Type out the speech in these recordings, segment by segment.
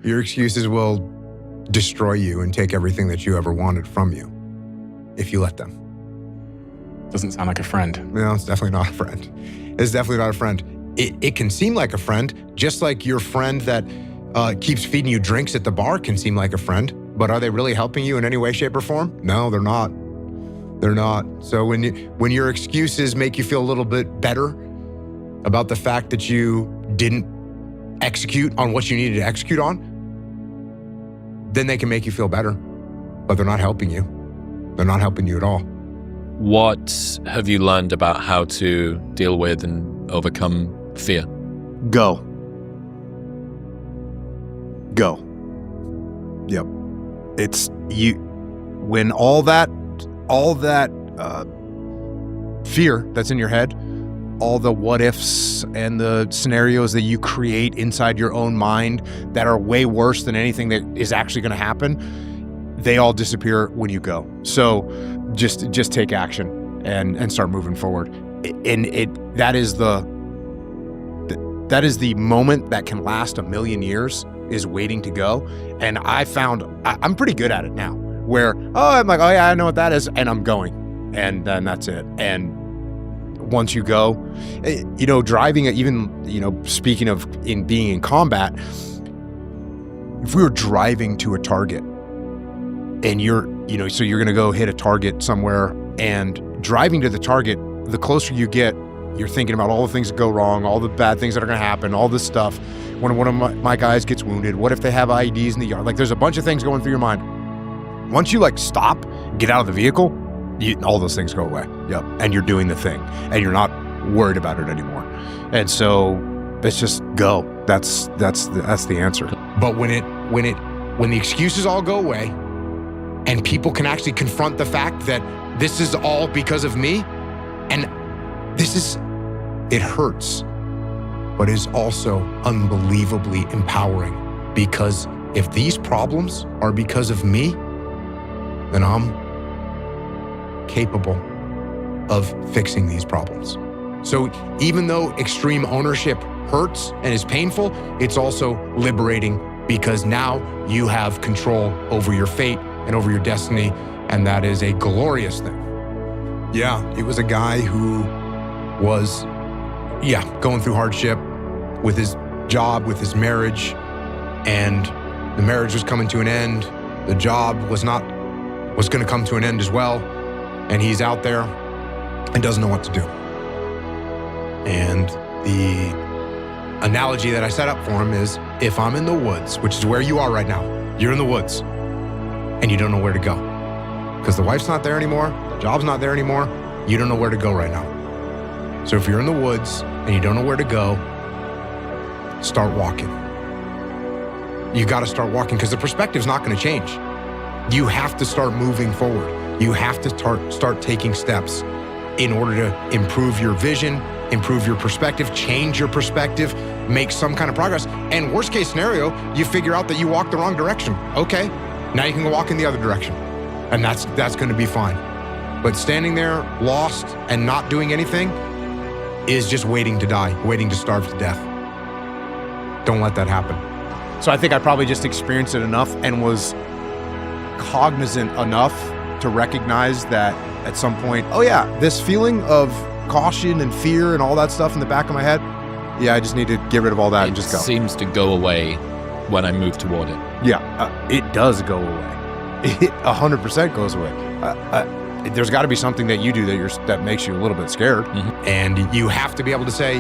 Your excuses will destroy you and take everything that you ever wanted from you if you let them. Doesn't sound like a friend. No, it's definitely not a friend. It's definitely not a friend. It can seem like a friend, just like your friend that keeps feeding you drinks at the bar can seem like a friend, but are they really helping you in any way, shape, or form? No, they're not. They're not. So when your excuses make you feel a little bit better about the fact that you didn't execute on what you needed to execute on, then they can make you feel better, but they're not helping you. They're not helping you at all. What have you learned about how to deal with and overcome fear? Go. Yep. It's you, when all that fear that's in your head, all the what ifs and the scenarios that you create inside your own mind that are way worse than anything that is actually going to happen, they all disappear when you go. So just take action and start moving forward. And that is the moment that can last 1,000,000 years, is waiting to go. And I found I'm pretty good at it now, where I'm like, oh yeah, I know what that is, and I'm going, and then that's it. And once you go, driving, even, speaking of being in combat, if we were driving to a target and so you're going to go hit a target somewhere, and driving to the target, the closer you get, you're thinking about all the things that go wrong, all the bad things that are going to happen, all this stuff. When one of my guys gets wounded, what if they have IEDs in the yard? Like, there's a bunch of things going through your mind. Once you stop, get out of the vehicle, all those things go away. Yep. And you're doing the thing, and you're not worried about it anymore. And so it's just go. That's the answer. But when the excuses all go away and people can actually confront the fact that this is all because of me, and it hurts, but is also unbelievably empowering, because if these problems are because of me, then I'm capable of fixing these problems. So even though extreme ownership hurts and is painful, it's also liberating, because now you have control over your fate and over your destiny, and that is a glorious thing. Yeah, it was a guy who was, going through hardship with his job, with his marriage, and the marriage was coming to an end. The job was going to come to an end as well, and he's out there and doesn't know what to do. And the analogy that I set up for him is, if I'm in the woods, which is where you are right now, you're in the woods, and you don't know where to go, because the wife's not there anymore, the job's not there anymore, you don't know where to go right now. So if you're in the woods and you don't know where to go, start walking. You got to start walking, because the perspective's not going to change. You have to start moving forward. You have to start taking steps in order to improve your vision, improve your perspective, change your perspective, make some kind of progress. And worst case scenario, you figure out that you walked the wrong direction. Okay, now you can go walk in the other direction, and that's going to be fine. But standing there lost and not doing anything is just waiting to die, waiting to starve to death. Don't let that happen. So I think I probably just experienced it enough and was cognizant enough to recognize that at some point, oh yeah, this feeling of caution and fear and all that stuff in the back of my head, yeah, I just need to get rid of all that and just go. It seems to go away when I move toward it. Yeah, it does go away. It 100% goes away. There's got to be something that you do that makes you a little bit scared. Mm-hmm. And you have to be able to say,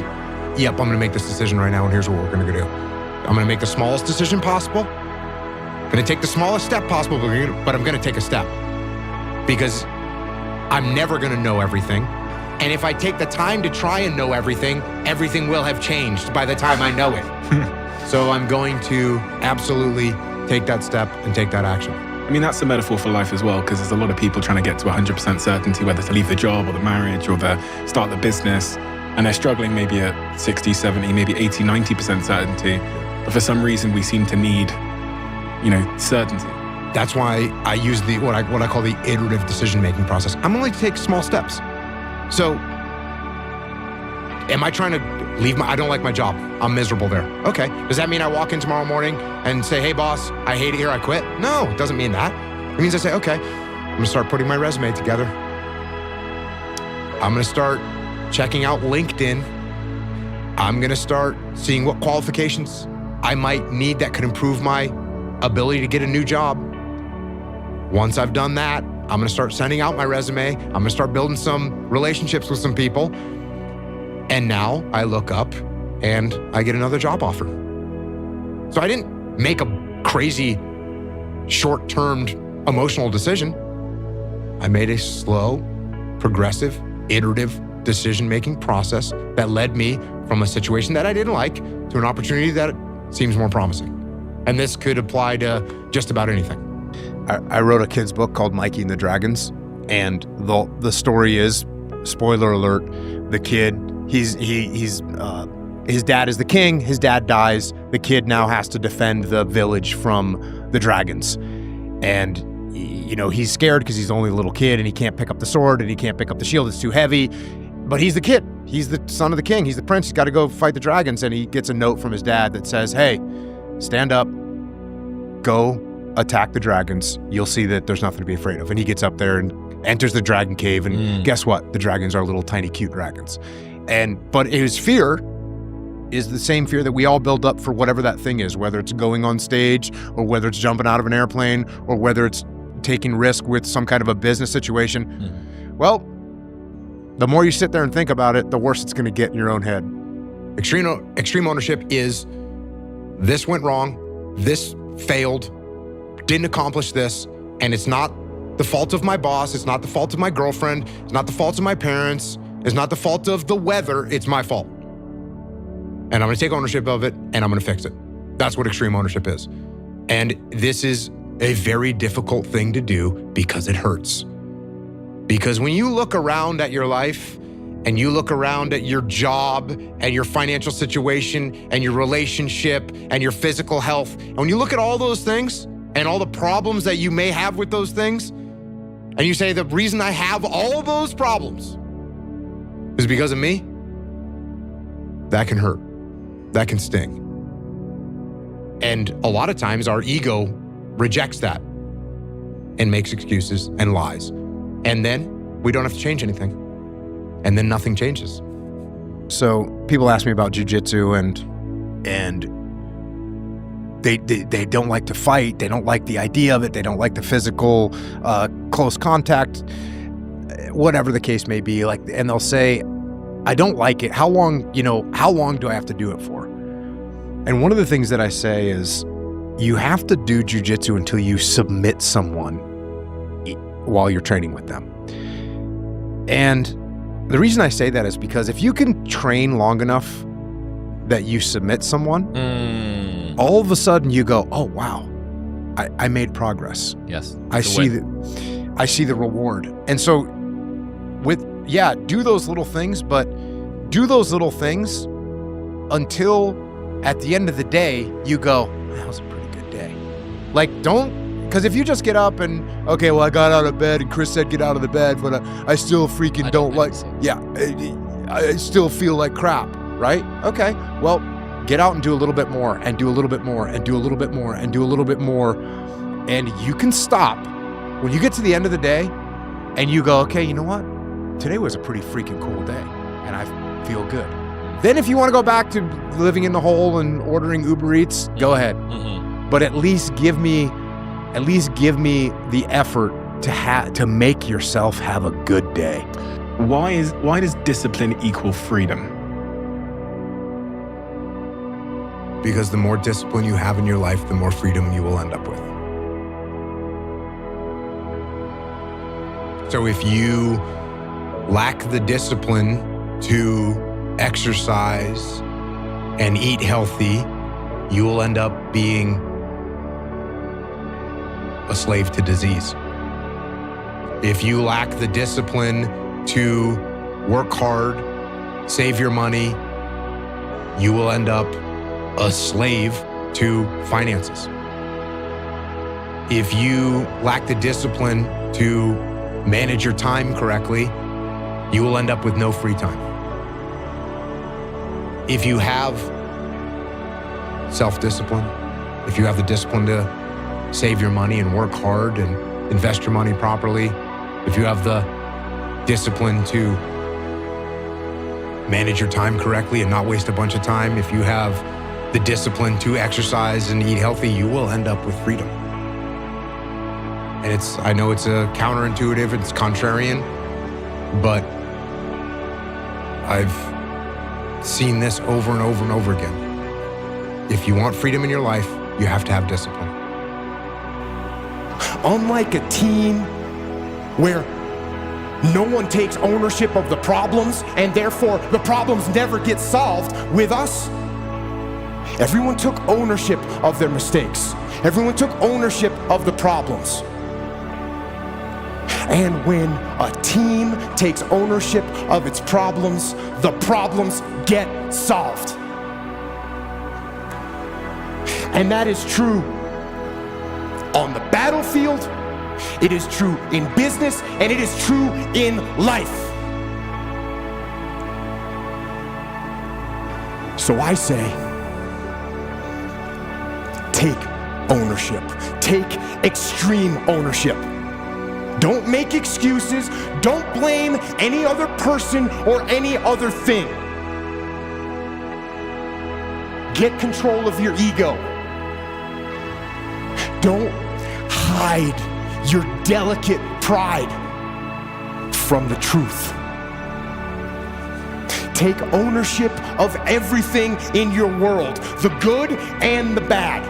yep, I'm going to make this decision right now, and here's what we're going to do. I'm going to make the smallest decision possible. I'm going to take the smallest step possible, but I'm going to take a step, because I'm never going to know everything. And if I take the time to try and know everything, everything will have changed by the time I know it. So I'm going to absolutely take that step and take that action. I mean, that's a metaphor for life as well, because there's a lot of people trying to get to 100% certainty, whether to leave the job or the marriage or start the business, and they're struggling maybe at 60, 70, maybe 80, 90% certainty. But for some reason, we seem to need, certainty. That's why I use what I call the iterative decision-making process. I'm only to take small steps. So Am I trying to leave I don't like my job. I'm miserable there. Okay. Does that mean I walk in tomorrow morning and say, hey boss, I hate it here, I quit? No, it doesn't mean that. It means I say, okay, I'm gonna start putting my resume together. I'm gonna start checking out LinkedIn. I'm gonna start seeing what qualifications I might need that could improve my ability to get a new job. Once I've done that, I'm gonna start sending out my resume. I'm gonna start building some relationships with some people. And now I look up and I get another job offer. So I didn't make a crazy short-term emotional decision. I made a slow, progressive, iterative decision-making process that led me from a situation that I didn't like to an opportunity that seems more promising. And this could apply to just about anything. I wrote a kid's book called Mikey and the Dragons, and the story is, spoiler alert, the kid, his dad is the king, his dad dies, the kid now has to defend the village from the dragons. And he's scared because he's only a little kid and he can't pick up the sword and he can't pick up the shield, it's too heavy. But he's the kid, he's the son of the king, he's the prince, he's got to go fight the dragons. And he gets a note from his dad that says, hey, stand up, go attack the dragons, you'll see that there's nothing to be afraid of. And he gets up there and enters the dragon cave, and guess what? The dragons are little tiny cute dragons. But his fear is the same fear that we all build up for whatever that thing is, whether it's going on stage or whether it's jumping out of an airplane or whether it's taking risk with some kind of a business situation. Well, the more you sit there and think about it, the worse it's going to get in your own head. Extreme ownership is, this went wrong, this failed, didn't accomplish this, and it's not the fault of my boss, it's not the fault of my girlfriend, it's not the fault of my parents, it's not the fault of the weather, it's my fault. And I'm gonna take ownership of it and I'm gonna fix it. That's what extreme ownership is. And this is a very difficult thing to do because it hurts. Because when you look around at your life and you look around at your job and your financial situation and your relationship and your physical health, and when you look at all those things and all the problems that you may have with those things, and you say, the reason I have all those problems is because of me, that can hurt. That can sting. And a lot of times our ego rejects that and makes excuses and lies. And then we don't have to change anything. And then nothing changes. So people ask me about jujitsu and they don't like to fight. They don't like the idea of it. They don't like the physical, close contact, whatever the case may be. And they'll say, I don't like it. How long do I have to do it for? And one of the things that I say is, you have to do jujitsu until you submit someone while you're training with them. And the reason I say that is because if you can train long enough that you submit someone, all of a sudden you go, oh, wow, I made progress. Yes. I see the reward. And so do those little things, but do those little things until at the end of the day, you go, that was a pretty good day. Because if you just get up and, okay, well, I got out of bed and Chris said get out of the bed, but I still freaking don't like, I still feel like crap, right? Okay, well, get out and do a little bit more and do a little bit more and do a little bit more and do a little bit more. And you can stop when you get to the end of the day and you go, okay, you know what? Today was a pretty freaking cool day and I feel good. Then if you want to go back to living in the hole and ordering Uber Eats, go ahead. But at least give me the effort to make yourself have a good day. Why does discipline equal freedom? Because the more discipline you have in your life, the more freedom you will end up with. So if you lack the discipline to exercise and eat healthy, you will end up being a slave to disease. If you lack the discipline to work hard, save your money, you will end up a slave to finances. If you lack the discipline to manage your time correctly, you will end up with no free time. if you have self-discipline, if you have the discipline to save your money and work hard and invest your money properly, if you have the discipline to manage your time correctly and not waste a bunch of time, if you have the discipline to exercise and eat healthy, you will end up with freedom. And I know it's a counterintuitive, it's contrarian, but I've seen this over and over and over again. If you want freedom in your life, you have to have discipline. Unlike a team where no one takes ownership of the problems and therefore the problems never get solved, with us, everyone took ownership of their mistakes. Everyone took ownership of the problems. And when a team takes ownership of its problems, the problems get solved. And that is true on the battlefield, it is true in business, and it is true in life. So I say, take ownership. Take extreme ownership. Don't make excuses. Don't blame any other person or any other thing. Get control of your ego. Don't hide your delicate pride from the truth. Take ownership of everything in your world, the good and the bad.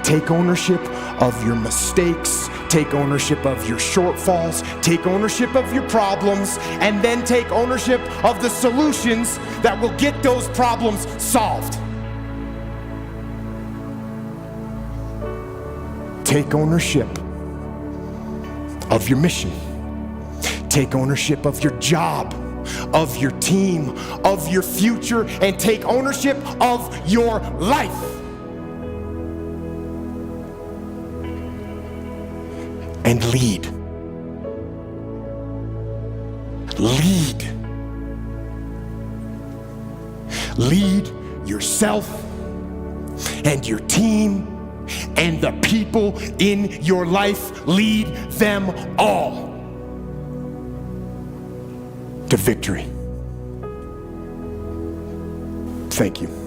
Take ownership of your mistakes, take ownership of your shortfalls, take ownership of your problems, and then take ownership of the solutions that will get those problems solved. Take ownership of your mission. Take ownership of your job, of your team, of your future, and take ownership of your life. And lead. Lead. Lead yourself and your team and the people in your life. Lead them all to victory. Thank you.